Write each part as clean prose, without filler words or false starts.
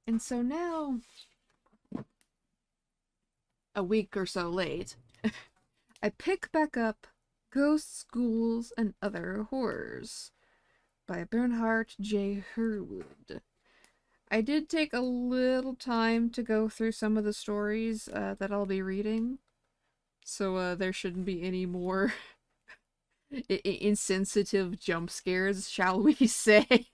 And so now, a week or so late, I pick back up Ghosts, Ghouls, and Other Horrors by Bernhardt J. Hurwood. I did take a little time to go through some of the stories that I'll be reading, so there shouldn't be any more insensitive jump scares, shall we say.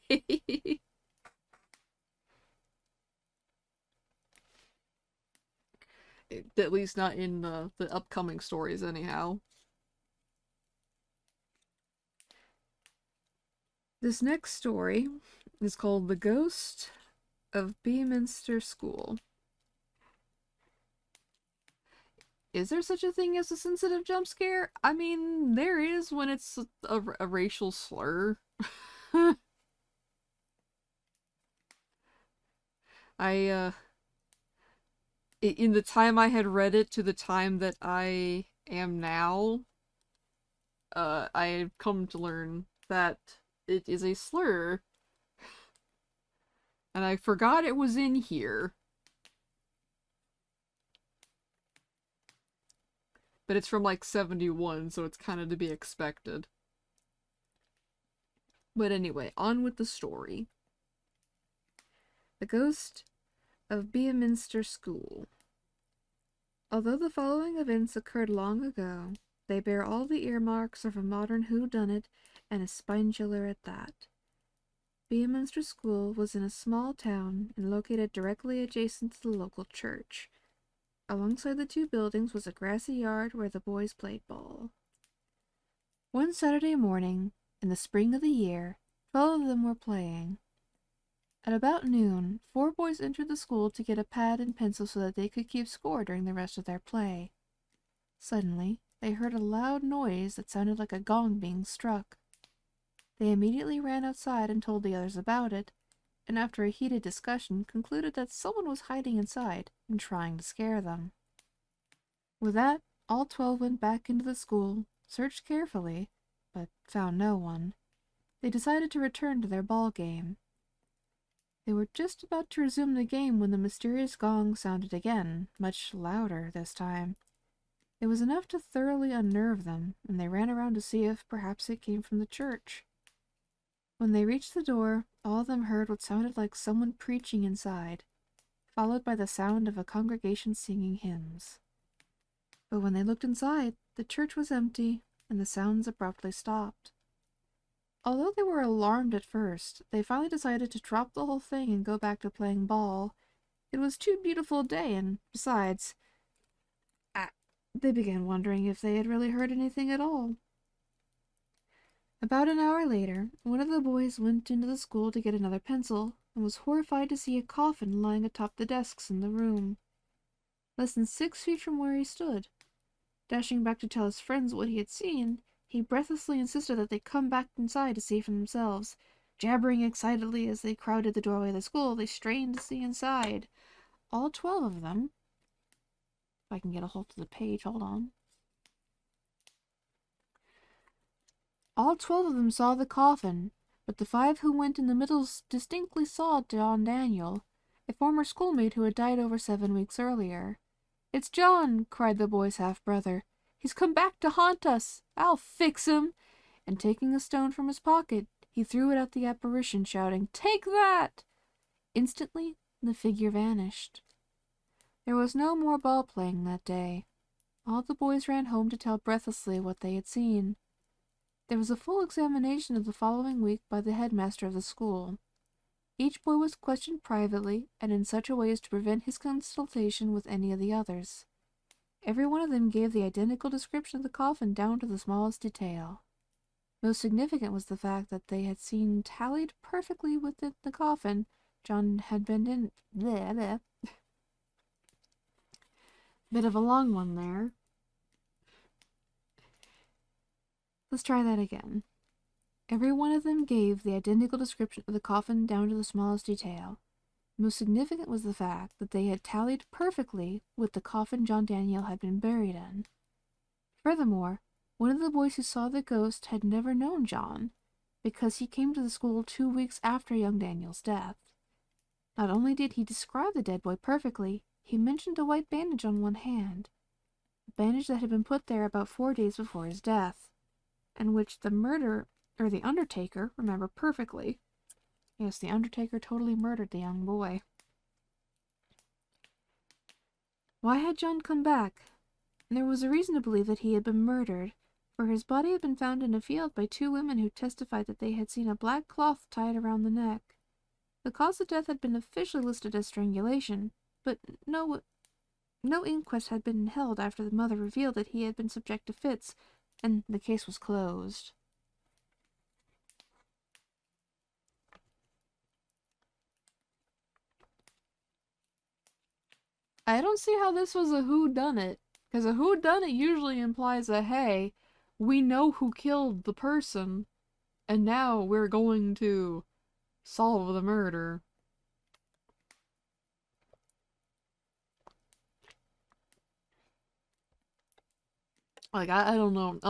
At least not in the upcoming stories, anyhow. This next story is called The Ghost of Beaminster School. Is there such a thing as a sensitive jump scare? I mean, there is when it's a racial slur. I, in the time I had read it to the time that I am now, I have come to learn that it is a slur. And I forgot it was in here. But it's from like 71, so it's kind of to be expected. But anyway, on with the story. The Ghost of Beaminster School. Although the following events occurred long ago, they bear all the earmarks of a modern whodunit, and a spine chiller at that. Beaminster School was in a small town and located directly adjacent to the local church. Alongside the two buildings was a grassy yard where the boys played ball. One Saturday morning, in the spring of the year, 12 of them were playing. At about noon, 4 boys entered the school to get a pad and pencil so that they could keep score during the rest of their play. Suddenly, they heard a loud noise that sounded like a gong being struck. They immediately ran outside and told the others about it, and after a heated discussion concluded that someone was hiding inside and trying to scare them. With that, all 12 went back into the school, searched carefully, but found no one. They decided to return to their ball game. They were just about to resume the game when the mysterious gong sounded again, much louder this time. It was enough to thoroughly unnerve them, and they ran around to see if perhaps it came from the church. When they reached the door, all of them heard what sounded like someone preaching inside, followed by the sound of a congregation singing hymns. But when they looked inside, the church was empty, and the sounds abruptly stopped. Although they were alarmed at first, they finally decided to drop the whole thing and go back to playing ball. It was too beautiful a day, and besides, they began wondering if they had really heard anything at all. About an hour later, one of the boys went into the school to get another pencil, and was horrified to see a coffin lying atop the desks in the room, less than 6 feet from where he stood. Dashing back to tell his friends what he had seen, he breathlessly insisted that they come back inside to see for themselves. Jabbering excitedly as they crowded the doorway of the school, they strained to see inside. All 12 of them. If I can get a hold of the page, hold on. All 12 of them saw the coffin, but the 5 who went in the middle distinctly saw John Daniel, a former schoolmate who had died over 7 weeks earlier. "It's John!" cried the boy's half-brother. "He's come back to haunt us! I'll fix him!" And taking a stone from his pocket, he threw it at the apparition, shouting, "Take that!" Instantly, the figure vanished. There was no more ball playing that day. All the boys ran home to tell breathlessly what they had seen. There was a full examination of the following week by the headmaster of the school. Each boy was questioned privately, and in such a way as to prevent his consultation with any of the others. Every one of them gave the identical description of the coffin down to the smallest detail. Most significant was the fact that they had seen tallied perfectly within the coffin John had been in. Bleh, bleh. Bit of a long one there. Let's try that again. Every one of them gave the identical description of the coffin down to the smallest detail. Most significant was the fact that they had tallied perfectly with the coffin John Daniel had been buried in. Furthermore, one of the boys who saw the ghost had never known John, because he came to the school 2 weeks after young Daniel's death. Not only did he describe the dead boy perfectly, he mentioned a white bandage on one hand, a bandage that had been put there about 4 days before his death, and which the undertaker remembered perfectly. Yes, the undertaker totally murdered the young boy. Why had John come back? There was a reason to believe that he had been murdered, for his body had been found in a field by 2 women who testified that they had seen a black cloth tied around the neck. The cause of death had been officially listed as strangulation, but no inquest had been held after the mother revealed that he had been subject to fits, and the case was closed. I don't see how this was a whodunit, because a whodunit usually implies a, hey, we know who killed the person, and now we're going to solve the murder. Like, I don't know.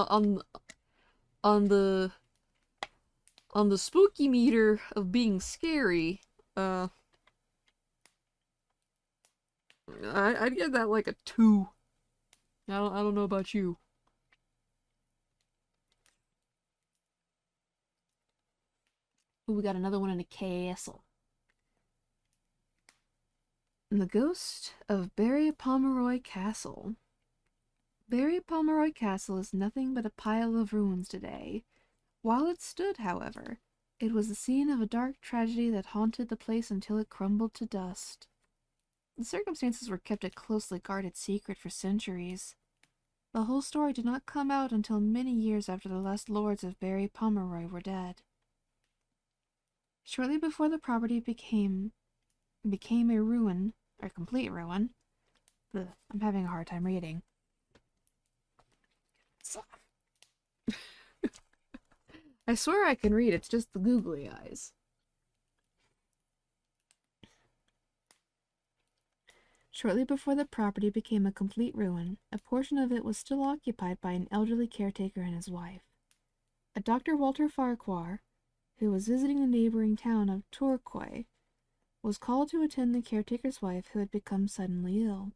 On the spooky meter of being scary, I'd give that like a 2. I don't know about you. Ooh, we got another one in a castle. The Ghost of Barry Pomeroy Castle. Barry Pomeroy Castle is nothing but a pile of ruins today. While it stood, however, it was the scene of a dark tragedy that haunted the place until it crumbled to dust. The circumstances were kept a closely guarded secret for centuries. The whole story did not come out until many years after the last lords of Barry Pomeroy were dead. Shortly before the property became a ruin, or complete ruin. Ugh, I'm having a hard time reading. I swear I can read, it's just the googly eyes. Shortly before the property became a complete ruin, a portion of it was still occupied by an elderly caretaker and his wife. A Dr. Walter Farquhar, who was visiting the neighboring town of Torquay, was called to attend the caretaker's wife who had become suddenly ill.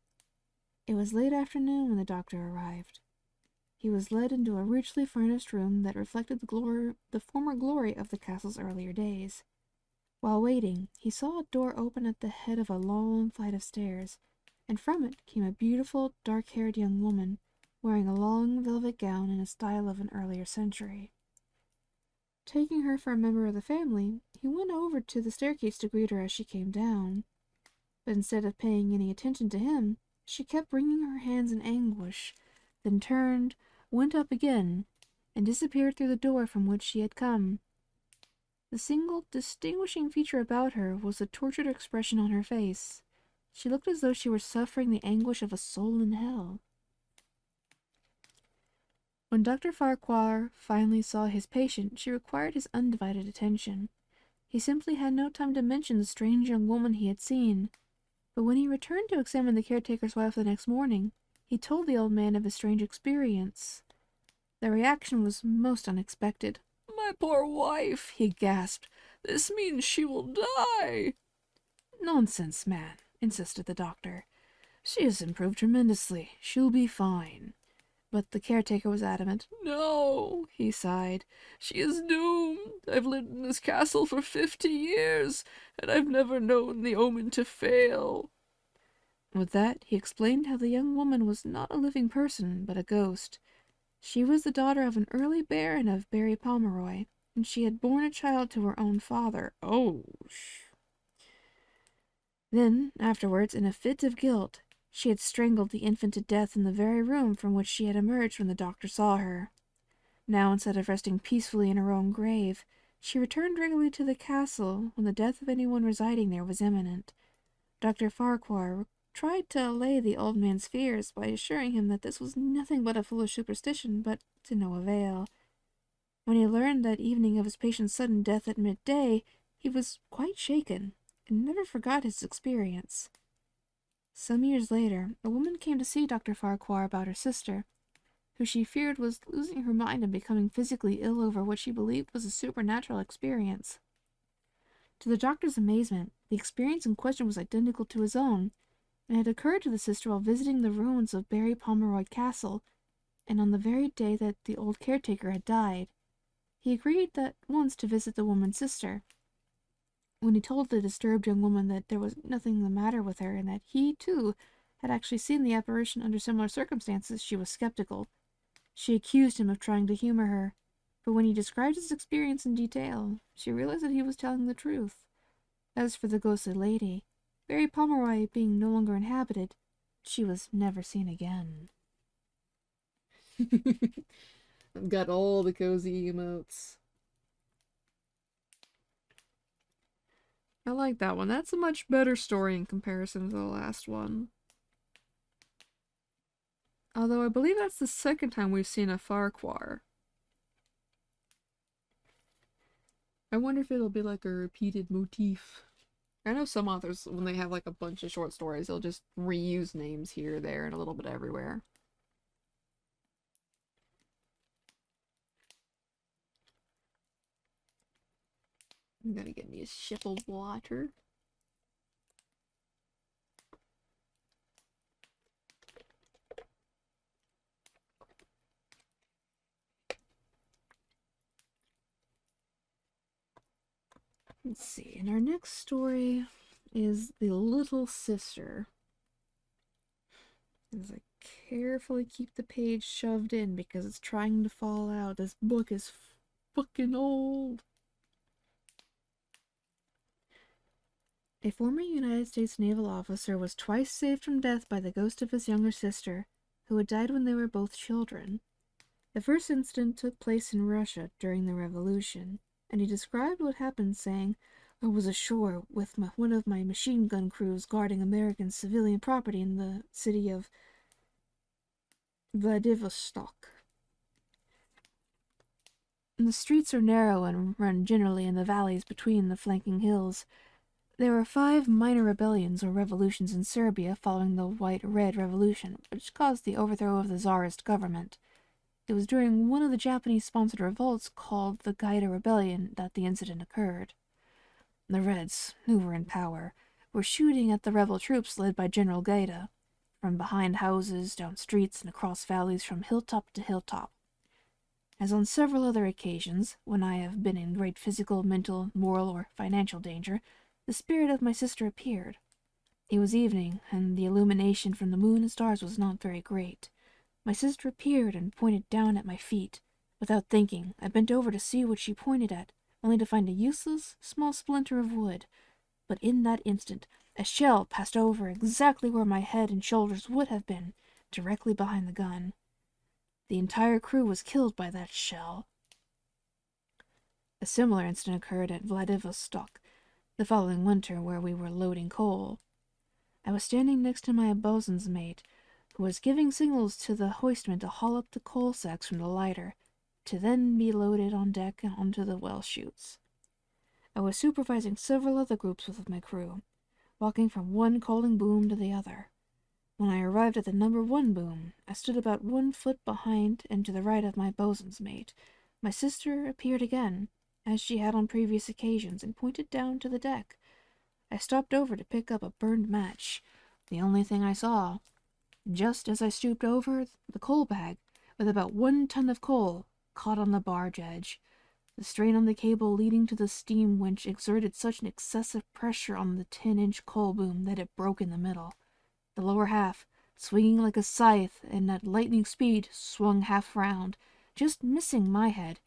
It was late afternoon when the doctor arrived. He was led into a richly furnished room that reflected the former glory of the castle's earlier days. While waiting, he saw a door open at the head of a long flight of stairs, and from it came a beautiful, dark-haired young woman, wearing a long velvet gown in a style of an earlier century. Taking her for a member of the family, he went over to the staircase to greet her as she came down. But instead of paying any attention to him, she kept wringing her hands in anguish, then turned, went up again, and disappeared through the door from which she had come. The single distinguishing feature about her was the tortured expression on her face. She looked as though she were suffering the anguish of a soul in hell. When Dr. Farquhar finally saw his patient, she required his undivided attention. He simply had no time to mention the strange young woman he had seen. But when he returned to examine the caretaker's wife the next morning, he told the old man of his strange experience. The reaction was most unexpected. "My poor wife," he gasped. "This means she will die." "Nonsense, man," insisted the doctor. "She has improved tremendously. She'll be fine." But the caretaker was adamant. "No," he sighed. "She is doomed. I've lived in this castle for 50 years, and I've never known the omen to fail." With that, he explained how the young woman was not a living person, but a ghost. She was the daughter of an early baron of Barry Pomeroy, and she had borne a child to her own father. Then, afterwards, in a fit of guilt, she had strangled the infant to death in the very room from which she had emerged when the doctor saw her. Now, instead of resting peacefully in her own grave, she returned regularly to the castle when the death of anyone residing there was imminent. Dr. Farquhar tried to allay the old man's fears by assuring him that this was nothing but a foolish superstition, but to no avail. When he learned that evening of his patient's sudden death at midday, he was quite shaken, and never forgot his experience. Some years later, a woman came to see Dr. Farquhar about her sister, who she feared was losing her mind and becoming physically ill over what she believed was a supernatural experience. To the doctor's amazement, The experience in question was identical to his own, and had occurred to the sister while visiting the ruins of Barry Pomeroy Castle, and on the very day that the old caretaker had died. He agreed at once to visit the woman's sister. When he told the disturbed young woman that there was nothing the matter with her, and that he, too, had actually seen the apparition under similar circumstances, she was skeptical. She accused him of trying to humor her, but when he described his experience in detail, she realized that he was telling the truth. As for the ghostly lady, Barry Pomeroy being no longer inhabited, she was never seen again. I've got all the cozy emotes. I like that one. That's a much better story in comparison to the last one. Although I believe that's the second time we've seen a Farquhar. I wonder if it'll be like a repeated motif. I know some authors, when they have like a bunch of short stories, they'll just reuse names here, there, and a little bit everywhere. I'm gonna get me a sip of water. Let's see, and our next story is The Little Sister. As I carefully keep the page shoved in because it's trying to fall out. This book is fucking old. A former United States naval officer was twice saved from death by the ghost of his younger sister, who had died when they were both children. The first incident took place in Russia during the Revolution, and he described what happened, saying, "I was ashore with one of my machine gun crews guarding American civilian property in the city of Vladivostok. The streets are narrow and run generally in the valleys between the flanking hills. There were 5 minor rebellions or revolutions in Serbia following the White-Red Revolution, which caused the overthrow of the Tsarist government. It was during one of the Japanese-sponsored revolts called the Gaida Rebellion that the incident occurred. The Reds, who were in power, were shooting at the rebel troops led by General Gaida, from behind houses, down streets, and across valleys from hilltop to hilltop. As on several other occasions, when I have been in great physical, mental, moral, or financial danger, the spirit of my sister appeared. It was evening, and the illumination from the moon and stars was not very great. My sister appeared and pointed down at my feet. Without thinking, I bent over to see what she pointed at, only to find a useless, small splinter of wood. But in that instant, a shell passed over exactly where my head and shoulders would have been, directly behind the gun. The entire crew was killed by that shell. A similar incident occurred at Vladivostok the following winter, where we were loading coal. I was standing next to my bosun's mate, who was giving signals to the hoistman to haul up the coal sacks from the lighter, to then be loaded on deck and onto the well chutes. I was supervising several other groups with my crew, walking from one coaling boom to the other. When I arrived at the number 1 boom, I stood about 1 foot behind and to the right of my bosun's mate. My sister appeared again, as she had on previous occasions, and pointed down to the deck. I stopped over to pick up a burned match, the only thing I saw. Just as I stooped over, the coal bag, with about 1 ton of coal, caught on the barge edge. The strain on the cable leading to the steam winch exerted such an excessive pressure on the 10-inch coal boom that it broke in the middle. The lower half, swinging like a scythe and at lightning speed, swung half round, just missing my head,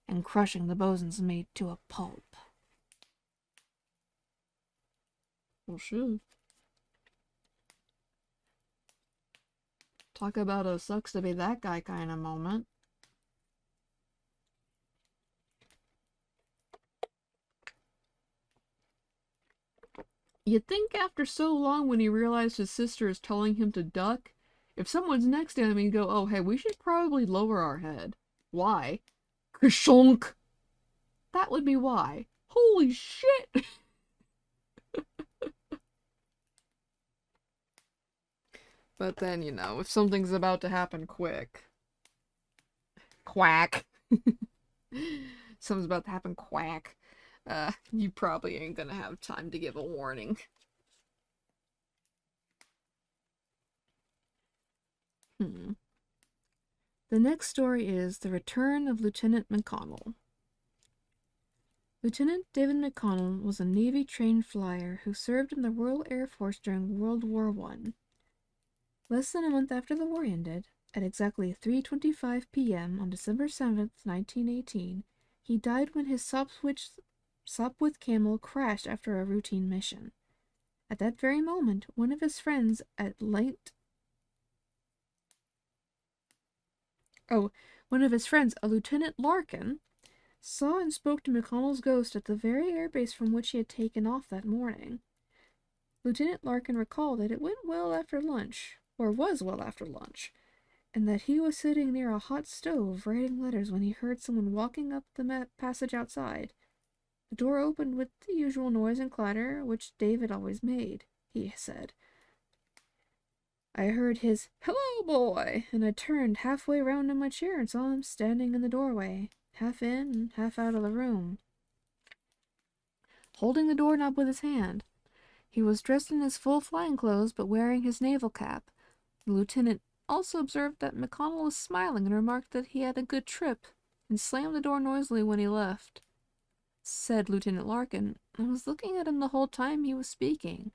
and crushing the bosun's mate to a pulp. Well, shit. Talk about a sucks to be that guy kind of moment. You'd think after so long, when he realized his sister is telling him to duck, if someone's next to him, he'd go, "Oh, hey, we should probably lower our head." Why? Kshonk! That would be why. Holy shit! But then, you know, if something's about to happen quick. Quack. Something's about to happen quack. You probably ain't gonna have time to give a warning. The next story is The Return of Lieutenant McConnel. Lieutenant David McConnell was a Navy-trained flyer who served in the Royal Air Force during World War I. Less than a month after the war ended, at exactly 3:25 p.m. on December 7th, 1918, he died when his Sopwith Camel crashed after a routine mission. At that very moment, one of his friends, a Lieutenant Larkin, saw and spoke to McConnell's ghost at the very airbase from which he had taken off that morning. Lieutenant Larkin recalled that it went well after lunch, or was well after lunch, and that he was sitting near a hot stove writing letters when he heard someone walking up the passage outside. The door opened with the usual noise and clatter which David always made, he said. I heard his "Hello, boy!" and I turned halfway round in my chair and saw him standing in the doorway, half in and half out of the room, holding the doorknob with his hand. He was dressed in his full flying clothes, but wearing his naval cap. The lieutenant also observed that McConnell was smiling and remarked that he had a good trip, and slammed the door noisily when he left. Said Lieutenant Larkin, I was looking at him the whole time he was speaking.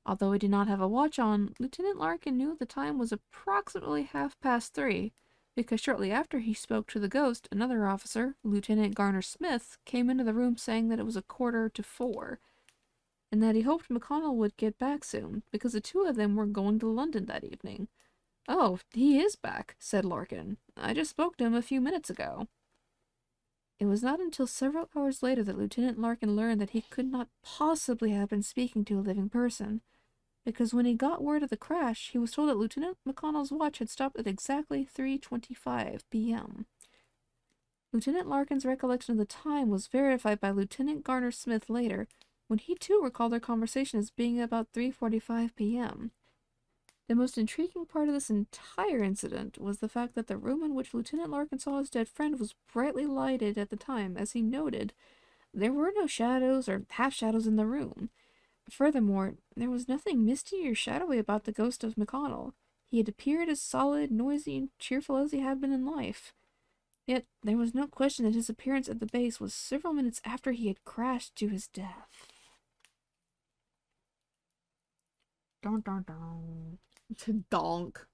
Although he did not have a watch on, Lieutenant Larkin knew the time was approximately 3:30, because shortly after he spoke to the ghost, another officer, Lieutenant Garner Smith, came into the room saying that it was 4:15, and that he hoped McConnell would get back soon, because the two of them were going to London that evening. Oh, he is back, said Larkin. I just spoke to him a few minutes ago. It was not until several hours later that Lieutenant Larkin learned that he could not possibly have been speaking to a living person, because when he got word of the crash, he was told that Lieutenant McConnell's watch had stopped at exactly 3:25 p.m. Lieutenant Larkin's recollection of the time was verified by Lieutenant Garner Smith later, when he too recalled their conversation as being about 3:45 p.m. The most intriguing part of this entire incident was the fact that the room in which Lieutenant Larkin saw his dead friend was brightly lighted at the time. As he noted, there were no shadows or half-shadows in the room. Furthermore, there was nothing misty or shadowy about the ghost of McConnell. He had appeared as solid, noisy, and cheerful as he had been in life. Yet there was no question that his appearance at the base was several minutes after he had crashed to his death. Dun dun dun. Donk.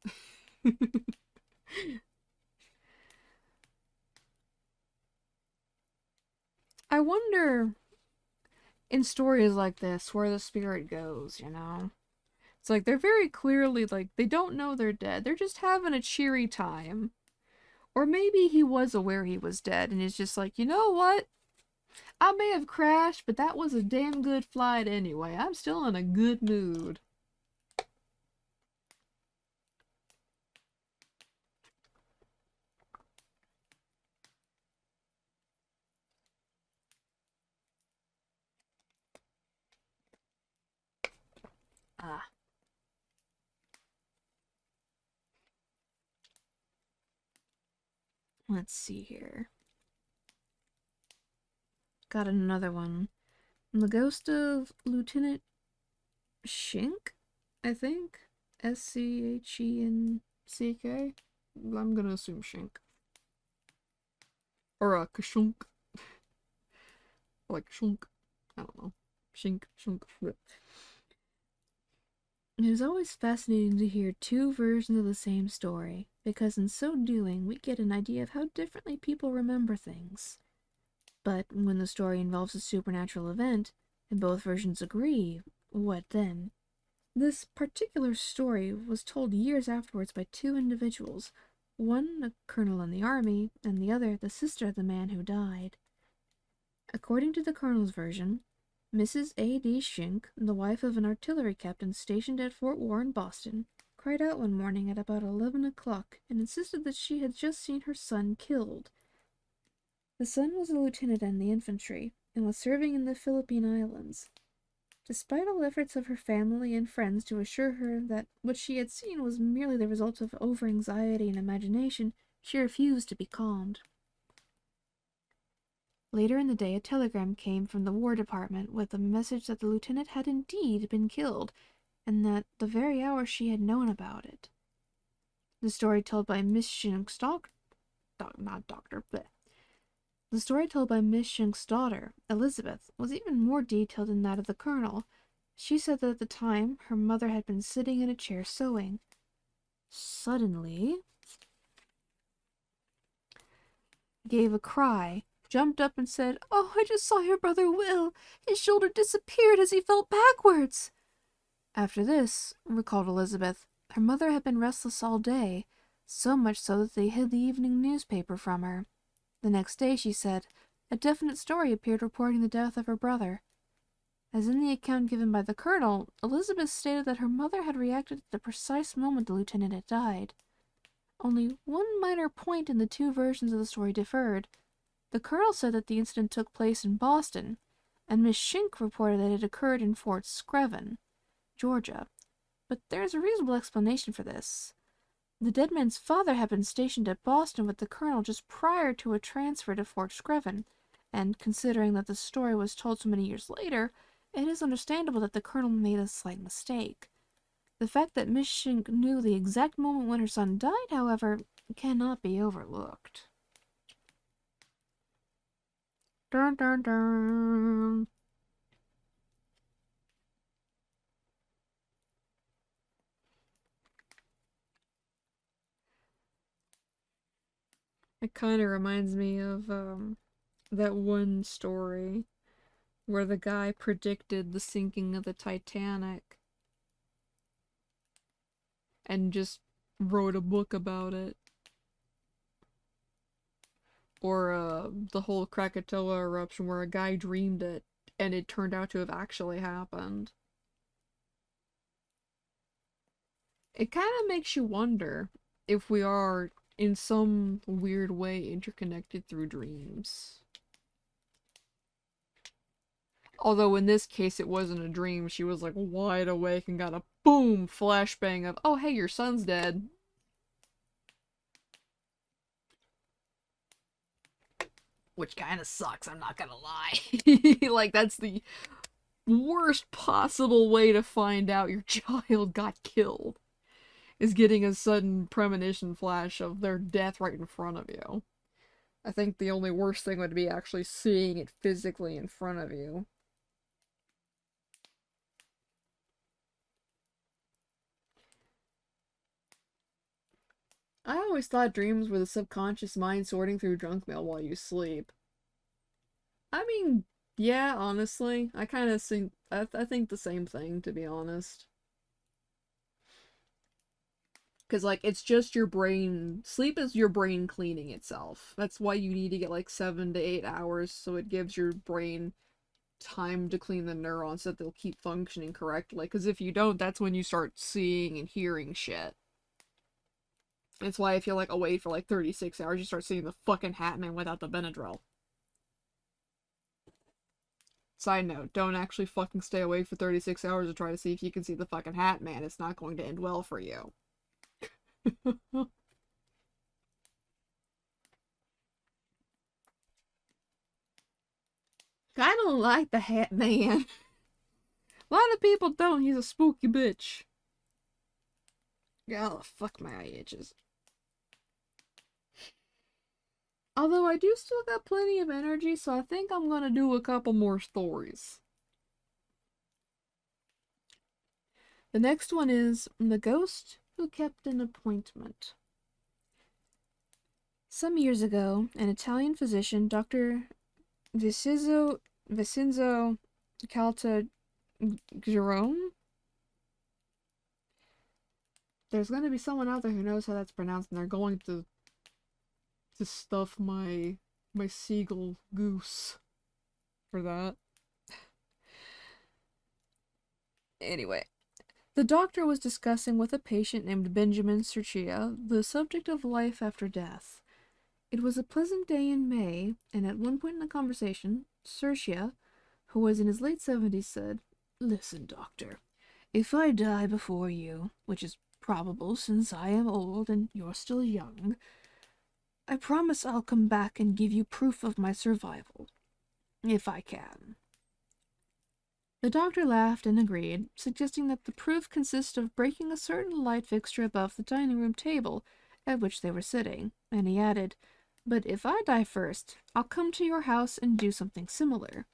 I wonder, in stories like this, where the spirit goes, you know? It's like, they're very clearly, like, they don't know they're dead. They're just having a cheery time. Or maybe he was aware he was dead, and is just like, you know what? I may have crashed, but that was a damn good flight anyway. I'm still in a good mood. Let's see here. Got another one. The ghost of Lieutenant Schenck, I think? Schencck? I'm gonna assume Schenck. Or a Kashunk. Like Shunk. I don't know. Shink. It is always fascinating to hear two versions of the same story, because in so doing, we get an idea of how differently people remember things. But when the story involves a supernatural event, and both versions agree, what then? This particular story was told years afterwards by two individuals, one a colonel in the army, and the other the sister of the man who died. According to the colonel's version, Mrs. A.D. Schenck, the wife of an artillery captain stationed at Fort Warren, Boston, cried out one morning at about 11 o'clock and insisted that she had just seen her son killed. The son was a lieutenant in the infantry and was serving in the Philippine Islands. Despite all efforts of her family and friends to assure her that what she had seen was merely the result of over-anxiety and imagination, she refused to be calmed. Later in the day, a telegram came from the War Department with a message that the lieutenant had indeed been killed, and that the very hour she had known about it. The story told by Miss Schenck's The story told by Miss Schenck's daughter, Elizabeth, was even more detailed than that of the colonel. She said that at the time, her mother had been sitting in a chair sewing. Suddenly, gave a cry, jumped up and said, "Oh, I just saw your brother Will. His shoulder disappeared as he fell backwards." After this, recalled Elizabeth, her mother had been restless all day, so much so that they hid the evening newspaper from her. The next day, she said, a definite story appeared reporting the death of her brother. As in the account given by the colonel, Elizabeth stated that her mother had reacted at the precise moment the lieutenant had died. Only one minor point in the two versions of the story differed. The colonel said that the incident took place in Boston, and Miss Schenck reported that it occurred in Fort Screven, Georgia. But there is a reasonable explanation for this. The dead man's father had been stationed at Boston with the colonel just prior to a transfer to Fort Screven, and considering that the story was told so many years later, it is understandable that the colonel made a slight mistake. The fact that Miss Schenck knew the exact moment when her son died, however, cannot be overlooked. Dun dun dun. It kind of reminds me of that one story where the guy predicted the sinking of the Titanic and just wrote a book about it. Or the whole Krakatoa eruption where a guy dreamed it and it turned out to have actually happened. It kind of makes you wonder if we are, in some weird way, interconnected through dreams. Although in this case it wasn't a dream, she was like wide awake and got a boom flashbang of, oh hey, your son's dead. Which kind of sucks, I'm not gonna lie. Like, that's the worst possible way to find out your child got killed, is getting a sudden premonition flash of their death right in front of you. I think the only worst thing would be actually seeing it physically in front of you. I always thought dreams were the subconscious mind sorting through junk mail while you sleep. I mean, yeah, honestly, I kind of think I think the same thing, to be honest. Because, like, it's just your brain. Sleep is your brain cleaning itself. That's why you need to get, like, 7 to 8 hours, so it gives your brain time to clean the neurons so that they'll keep functioning correctly. Because if you don't, that's when you start seeing and hearing shit. That's why if you're, like, awake for, like, 36 hours, you start seeing the fucking Hat Man without the Benadryl. Side note, don't actually fucking stay awake for 36 hours to try to see if you can see the fucking Hat Man. It's not going to end well for you. I don't like the Hat Man. A lot of people don't. He's a spooky bitch. Oh, fuck, my eye itches. Although I do still got plenty of energy, so I think I'm gonna do a couple more stories. The next one is The Ghost Who Kept an Appointment. Some years ago, an Italian physician, Dr. Vincenzo Caltagirone. There's going to be someone out there who knows how that's pronounced, and they're going to stuff my seagull goose for that. Anyway, the doctor was discussing with a patient named Benjamin Serchia the subject of life after death. It was a pleasant day in May, and at one point in the conversation, Serchia, who was in his late 70s, said, "Listen, doctor, if I die before you, which is probable since I am old and you're still young, I promise I'll come back and give you proof of my survival. if I can." The doctor laughed and agreed, suggesting that the proof consist of breaking a certain light fixture above the dining room table at which they were sitting, and he added, "But if I die first, I'll come to your house and do something similar."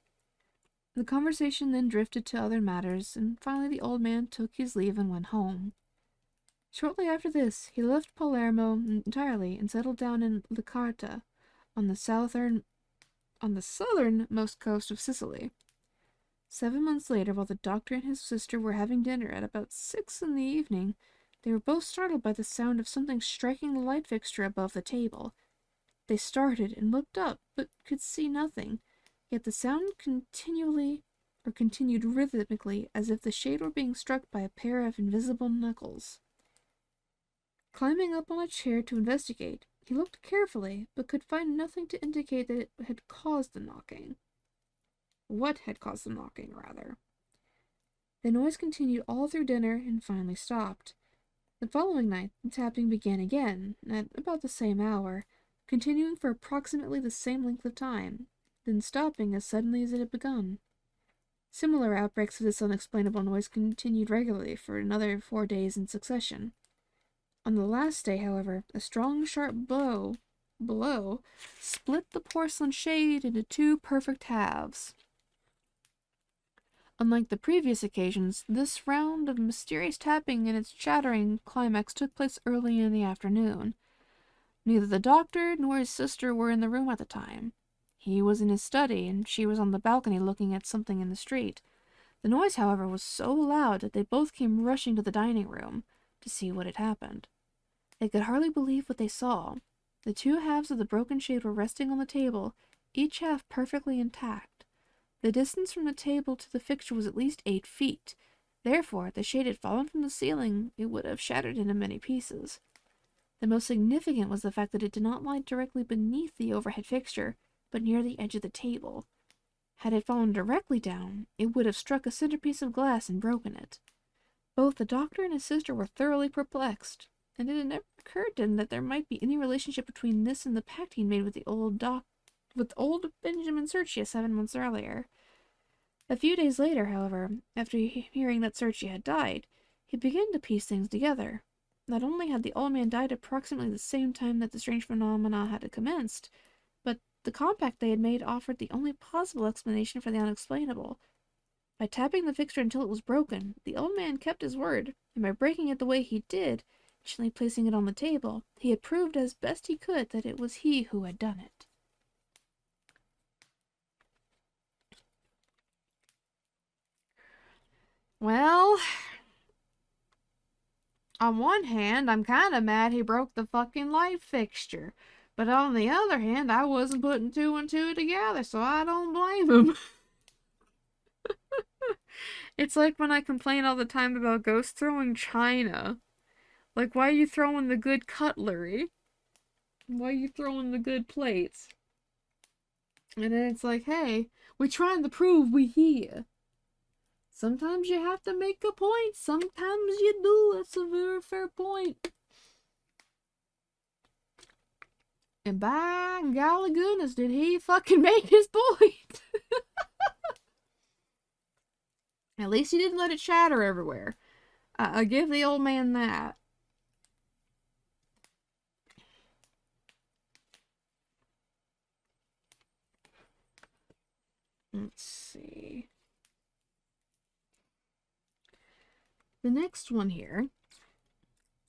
The conversation then drifted to other matters, and finally the old man took his leave and went home. Shortly after this, he left Palermo entirely and settled down in Licarta, on the southernmost coast of Sicily. 7 months later, while the doctor and his sister were having dinner at about 6 in the evening, they were both startled by the sound of something striking the light fixture above the table. They started and looked up, but could see nothing, yet the sound continued rhythmically, as if the shade were being struck by a pair of invisible knuckles. Climbing up on a chair to investigate, he looked carefully, but could find nothing to indicate that it had caused the knocking. What had caused the knocking, rather. The noise continued all through dinner and finally stopped. The following night, the tapping began again, at about the same hour, continuing for approximately the same length of time, then stopping as suddenly as it had begun. Similar outbreaks of this unexplainable noise continued regularly for another 4 days in succession. On the last day, however, a strong, sharp blow split the porcelain shade into 2 perfect halves. Unlike the previous occasions, this round of mysterious tapping and its shattering climax took place early in the afternoon. Neither the doctor nor his sister were in the room at the time. He was in his study, and she was on the balcony looking at something in the street. The noise, however, was so loud that they both came rushing to the dining room to see what had happened. They could hardly believe what they saw. The 2 halves of the broken shade were resting on the table, each half perfectly intact. The distance from the table to the fixture was at least 8 feet. Therefore, if the shade had fallen from the ceiling, it would have shattered into many pieces. The most significant was the fact that it did not lie directly beneath the overhead fixture, but near the edge of the table. Had it fallen directly down, it would have struck a centerpiece of glass and broken it. Both the doctor and his sister were thoroughly perplexed, and it had never occurred to them that there might be any relationship between this and the pact he made with old Benjamin Searchia 7 months earlier. A few days later, however, after hearing that Searchia had died, he began to piece things together. Not only had the old man died approximately the same time that the strange phenomena had commenced, but the compact they had made offered the only possible explanation for the unexplainable. By tapping the fixture until it was broken, the old man kept his word, and by breaking it the way he did, gently placing it on the table, he had proved as best he could that it was he who had done it. Well, on one hand, I'm kind of mad he broke the fucking light fixture. But on the other hand, I wasn't putting 2 and 2 together, so I don't blame him. It's like when I complain all the time about ghosts throwing china. Like, why are you throwing the good cutlery? Why are you throwing the good plates? And then it's like, hey, we're trying to prove we here. Sometimes you have to make a point. Sometimes you do. That's a very fair point. And by golly goodness, did he fucking make his point. At least he didn't let it shatter everywhere. I give the old man that. Let's see. The next one here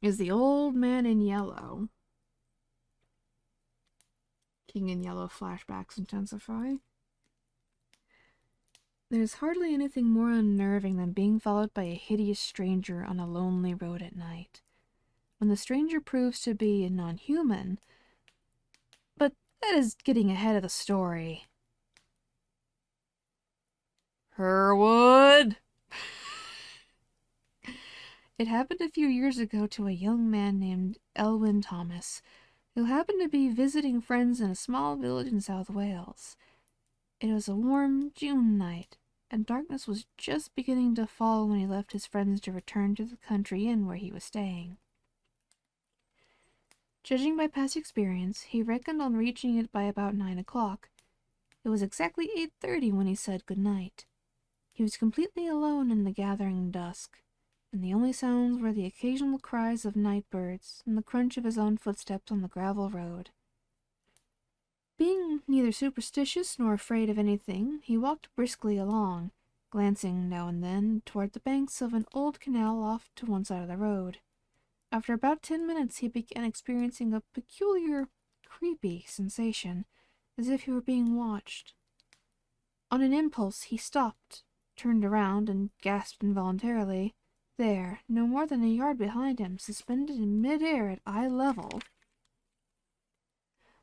is the old man in yellow. King in yellow flashbacks intensify. There's hardly anything more unnerving than being followed by a hideous stranger on a lonely road at night. When the stranger proves to be a non-human, but that is getting ahead of the story. Hurwood! It happened a few years ago to a young man named Elwyn Thomas, who happened to be visiting friends in a small village in South Wales. It was a warm June night, and darkness was just beginning to fall when he left his friends to return to the country inn where he was staying. Judging by past experience, he reckoned on reaching it by about 9 o'clock. It was exactly 8:30 when he said good night. He was completely alone in the gathering dusk, and the only sounds were the occasional cries of night birds and the crunch of his own footsteps on the gravel road. Being neither superstitious nor afraid of anything, he walked briskly along, glancing now and then toward the banks of an old canal off to one side of the road. After about 10 minutes he began experiencing a peculiar, creepy sensation, as if he were being watched. On an impulse he stopped, turned around, and gasped involuntarily. There, no more than a yard behind him, suspended in mid-air at eye level,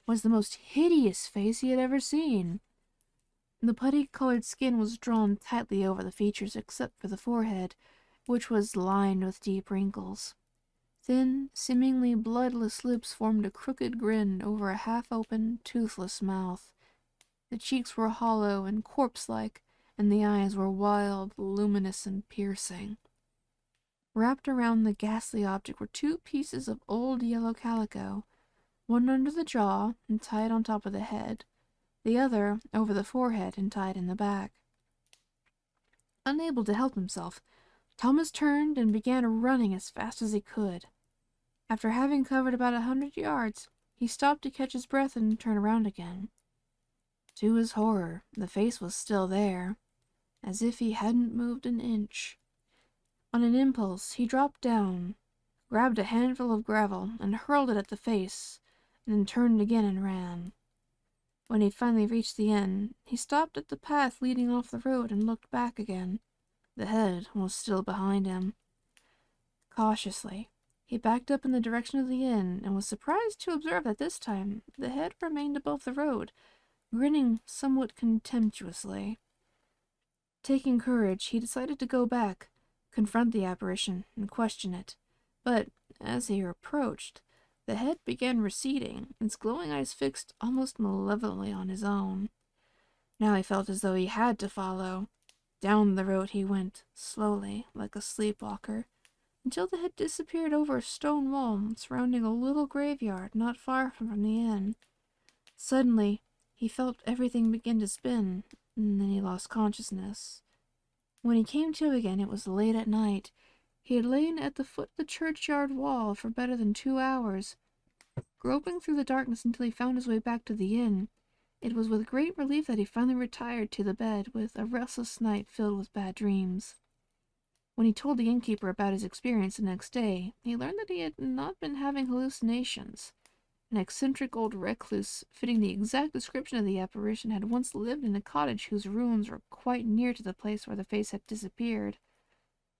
was the most hideous face he had ever seen. The putty-colored skin was drawn tightly over the features except for the forehead, which was lined with deep wrinkles. Thin, seemingly bloodless lips formed a crooked grin over a half-open, toothless mouth. The cheeks were hollow and corpse-like, and the eyes were wild, luminous, and piercing. Wrapped around the ghastly object were 2 pieces of old yellow calico, one under the jaw and tied on top of the head, the other over the forehead and tied in the back. Unable to help himself, Thomas turned and began running as fast as he could. After having covered about 100 yards, he stopped to catch his breath and turn around again. To his horror, the face was still there, as if he hadn't moved an inch. On an impulse, he dropped down, grabbed a handful of gravel, and hurled it at the face, and then turned again and ran. When he finally reached the end, he stopped at the path leading off the road and looked back again. The head was still behind him. Cautiously, he backed up in the direction of the inn, and was surprised to observe that this time the head remained above the road, grinning somewhat contemptuously. Taking courage, he decided to go back, confront the apparition, and question it. But, as he approached, the head began receding, its glowing eyes fixed almost malevolently on his own. Now he felt as though he had to follow. Down the road he went, slowly, like a sleepwalker, until the head disappeared over a stone wall surrounding a little graveyard not far from the inn. Suddenly, he felt everything begin to spin, and then he lost consciousness. When he came to again, it was late at night. He had lain at the foot of the churchyard wall for better than 2 hours, groping through the darkness until he found his way back to the inn. It was with great relief that he finally retired to the bed with a restless night filled with bad dreams. When he told the innkeeper about his experience the next day, he learned that he had not been having hallucinations. An eccentric old recluse, fitting the exact description of the apparition, had once lived in a cottage whose ruins were quite near to the place where the face had disappeared.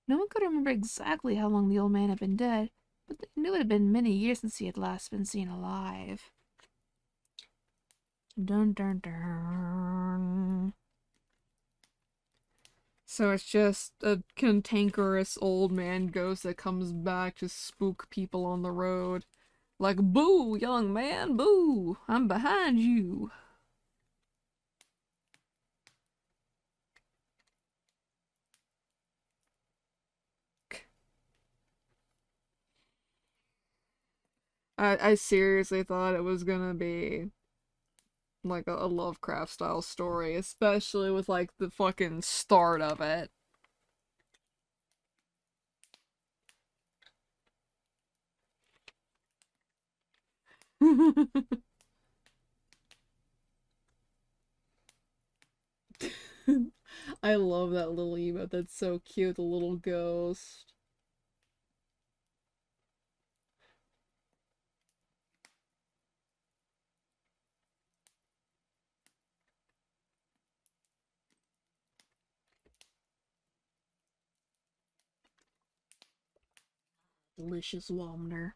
No one could remember exactly how long the old man had been dead, but they knew it had been many years since he had last been seen alive. Dun dun dun. So it's just a cantankerous old man ghost that comes back to spook people on the road. Like, boo, young man, boo! I'm behind you! I seriously thought it was gonna be like a Lovecraft style story, especially with like the fucking start of it. I love that little emote. That's so cute, the little ghost. Delicious Womner.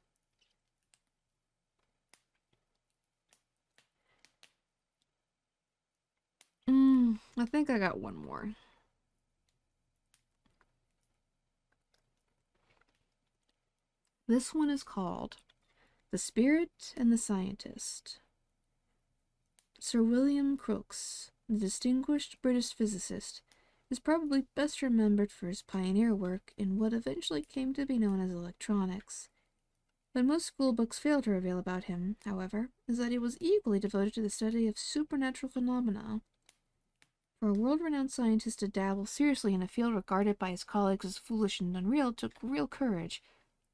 I think I got one more. This one is called The Spirit and the Scientist. Sir William Crookes, the distinguished British physicist, is probably best remembered for his pioneer work in what eventually came to be known as electronics. What most school books fail to reveal about him, however, is that he was equally devoted to the study of supernatural phenomena. For a world-renowned scientist to dabble seriously in a field regarded by his colleagues as foolish and unreal took real courage,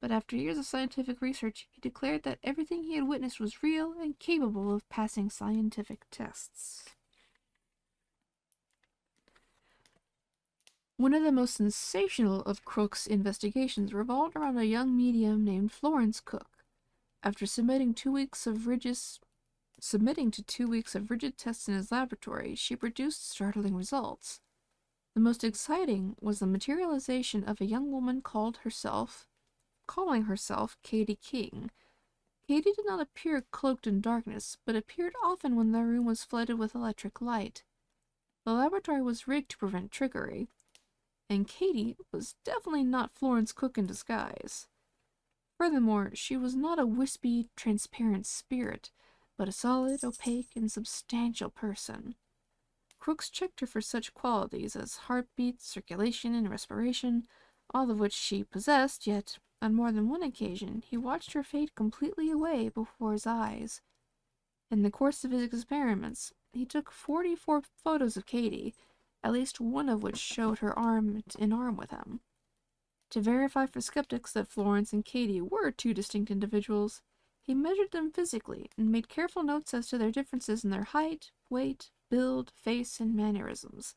but after years of scientific research, he declared that everything he had witnessed was real and capable of passing scientific tests. One of the most sensational of Crookes' investigations revolved around a young medium named Florence Cook. After submitting to 2 weeks of rigid tests in his laboratory, she produced startling results. The most exciting was the materialization of a young woman calling herself Katie King. Katie did not appear cloaked in darkness, but appeared often when the room was flooded with electric light. The laboratory was rigged to prevent trickery, and Katie was definitely not Florence Cook in disguise. Furthermore, she was not a wispy, transparent spirit, but a solid, opaque, and substantial person. Crookes checked her for such qualities as heartbeat, circulation, and respiration, all of which she possessed, yet, on more than one occasion, he watched her fade completely away before his eyes. In the course of his experiments, he took 44 photos of Katie, at least one of which showed her arm in arm with him. To verify for skeptics that Florence and Katie were two distinct individuals, he measured them physically and made careful notes as to their differences in their height, weight, build, face, and mannerisms.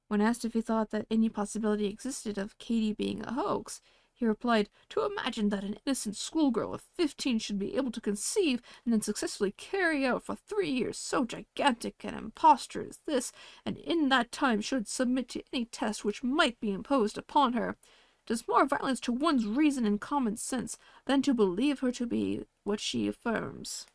When asked if he thought that any possibility existed of Katie being a hoax, he replied, "To imagine that an innocent schoolgirl of 15 should be able to conceive and then successfully carry out for 3 years so gigantic an imposture as this, and in that time should submit to any test which might be imposed upon her, does more violence to one's reason and common sense than to believe her to be what she affirms."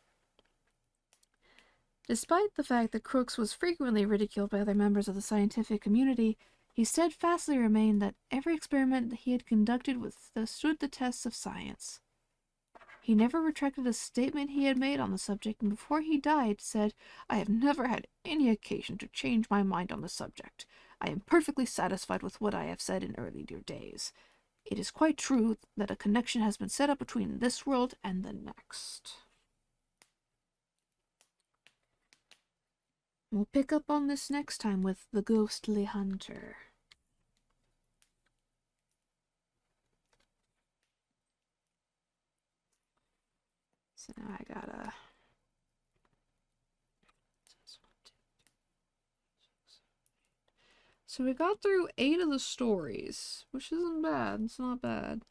Despite the fact that Crookes was frequently ridiculed by other members of the scientific community, he steadfastly remained that every experiment that he had conducted withstood the tests of science. He never retracted a statement he had made on the subject, and before he died said, "I have never had any occasion to change my mind on the subject. I am perfectly satisfied with what I have said in earlier days. It is quite true that a connection has been set up between this world and the next." We'll pick up on this next time with the Ghostly Hunter. So now I gotta... So we got through 8 of the stories, which isn't bad. It's not bad.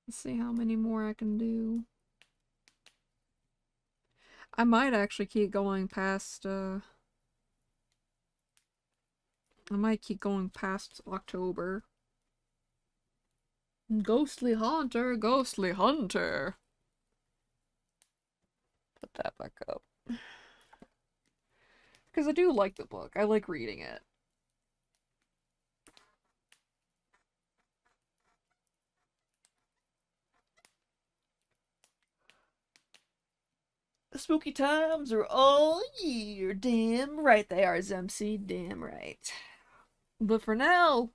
Let's see how many more I can do. I might actually keep going past, I might keep going past October. Ghostly Hunter, Ghostly Hunter. Put that back up. Because I do like the book. I like reading it. Spooky times are all year. Damn right they are, Zemsy. Damn right. But for now,